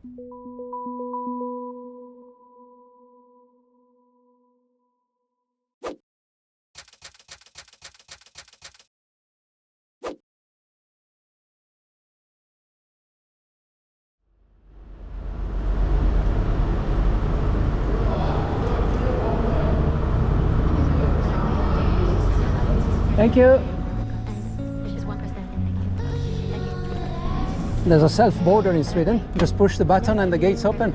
Thank you. There's a self-border in Sweden. Just push the button and the gates open.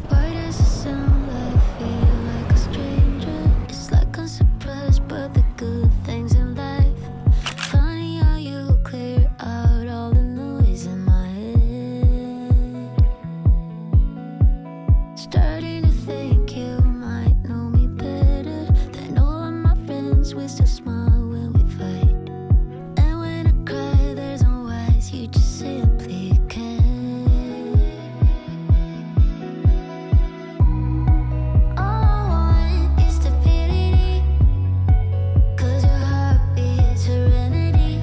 Why does it sound like I feel like a stranger? It's like I'm surprised by the good things in life. Funny how you clear out all the noise in my head. Starting to think you might know me better than all of my friends. We still smile when we fight. And when I cry, there's no words, you just simply can't. All I want is stability, 'cause your heartbeat's serenity.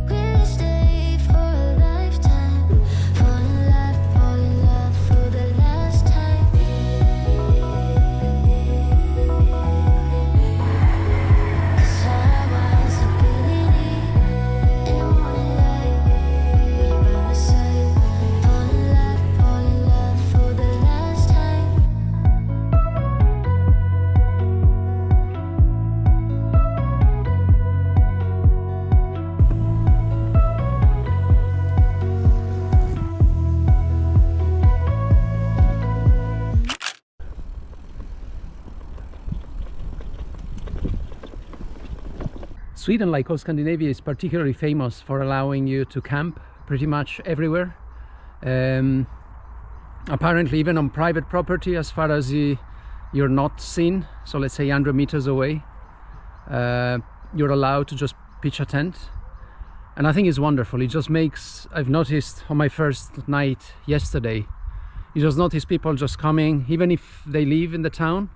We'll stay for a lifetime, fall in love for the last time. 'Cause I want stability and wanna lie, but you're by my side. Fall in love for the last time. Sweden, like all Scandinavia, is particularly famous for allowing you to camp pretty much everywhere. Apparently even on private property, as far as you're not seen, so let's say 100 meters away, you're allowed to just pitch a tent. And I think it's wonderful. It just makes, I've noticed on my first night yesterday, you just notice people just coming, even if they live in the town,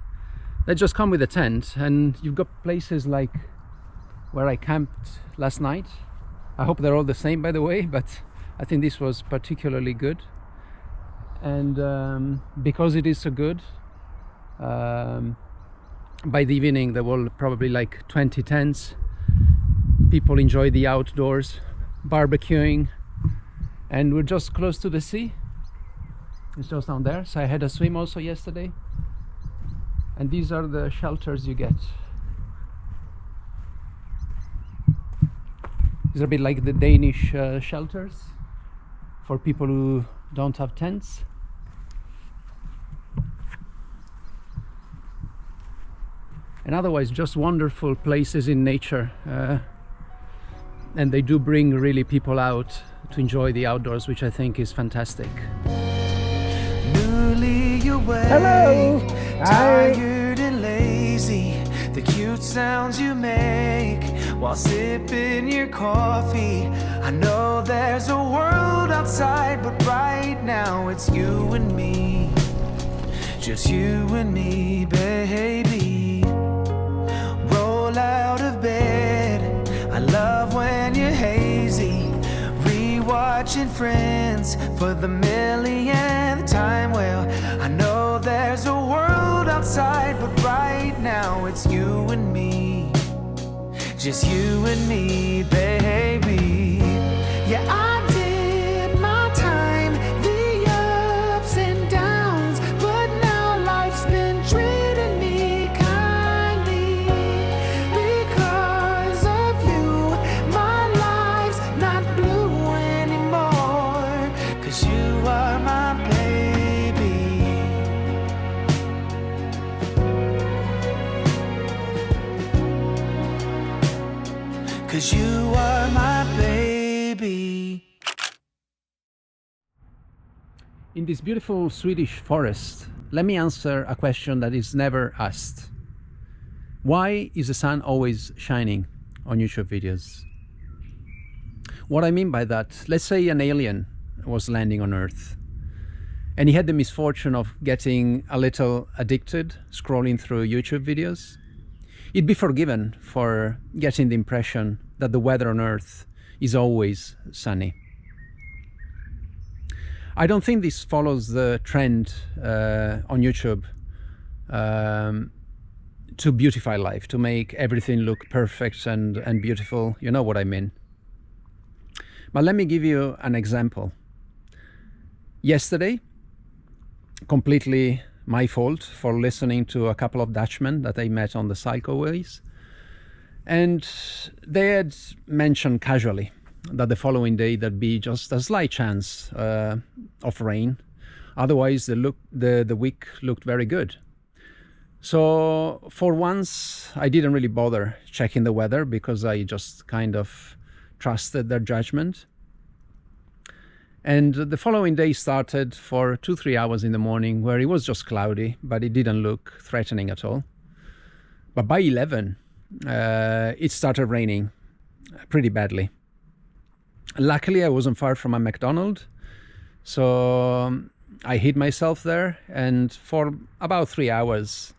they just come with a tent. And you've got places like where I camped last night. I hope they're all the same, by the way, but I think this was particularly good. And because it is so good, by the evening there were probably like 20 tents. People enjoy the outdoors, barbecuing, and we're just close to the sea. It's just down there. So I had a swim also yesterday, and these are the shelters you get. These are a bit like the Danish shelters for people who don't have tents. And otherwise just wonderful places in nature, and they do bring really people out to enjoy the outdoors, which I think is fantastic. Newly awake, Hello. tired and lazy. The cute sounds you make while sipping your coffee. I know there's a world outside, but right now it's you and me. Just you and me, baby. Roll out of bed. I love when you're hazy. Rewatching Friends for the millionth time. Well, I know there's a world outside, but right now it's you and me. Just you and me, baby. Yeah, I did my time, the ups and downs, but now life's been treating me kindly. Because of you, my life's not blue anymore. 'Cause you are my baby. 'Cause you are my baby. In this beautiful Swedish forest, let me answer a question that is never asked. Why is the sun always shining on YouTube videos? What I mean by that, let's say an alien was landing on Earth and he had the misfortune of getting a little addicted scrolling through YouTube videos. He'd be forgiven for getting the impression that the weather on Earth is always sunny. I don't think this follows the trend on YouTube to beautify life, to make everything look perfect and beautiful. You know what I mean. But let me give you an example. Yesterday, completely my fault for listening to a couple of Dutchmen that I met on the cycleways. And they had mentioned casually that the following day there'd be just a slight chance of rain. Otherwise, the week looked very good. So for once, I didn't really bother checking the weather because I just kind of trusted their judgment. And the following day started for 2-3 hours in the morning where it was just cloudy, but it didn't look threatening at all. But by 11, it started raining pretty badly. Luckily, I wasn't far from a McDonald's, so I hid myself there, and for about 3 hours,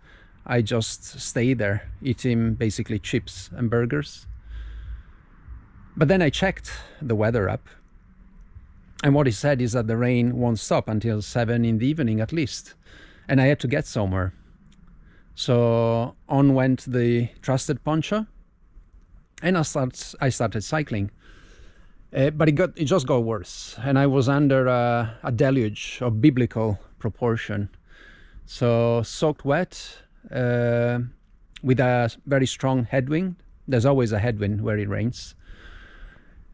I just stayed there eating basically chips and burgers. But then I checked the weather app, and what it said is that the rain won't stop until 7 in the evening at least, and I had to get somewhere. So on went the trusted poncho, and I started cycling. But it just got worse, and I was under a deluge of biblical proportion. So soaked wet, with a very strong headwind. There's always a headwind where it rains.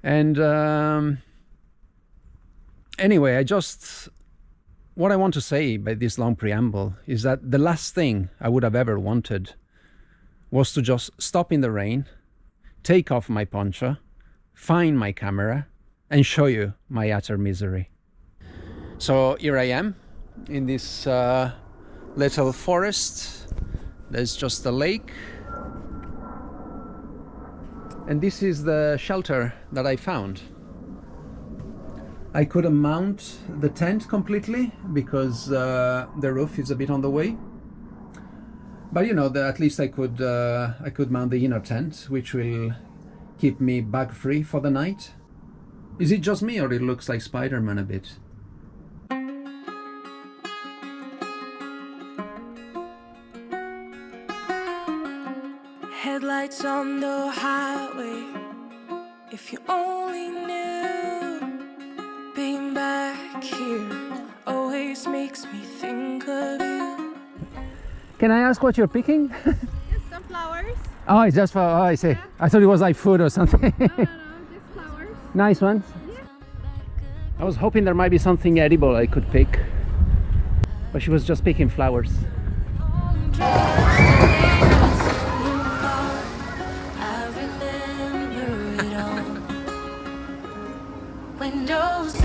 And anyway, what I want to say by this long preamble is that the last thing I would have ever wanted was to just stop in the rain, take off my poncho, find my camera, and show you my utter misery. So here I am in this little forest. There's just a lake, and this is the shelter that I found. I couldn't mount the tent completely because the roof is a bit on the way, but you know, at least I could mount the inner tent, which will keep me bug free for the night. Is it just me, or it looks like Spider-Man a bit? Headlights on the highway. If you only knew, being back here always makes me think of you. Can I ask what you're picking? Some flowers. Oh, it's just for, oh, I see. I thought it was like food or something. No, just flowers. Nice ones. Yeah. I was hoping there might be something edible I could pick, but she was just picking flowers. I remember it all. Windows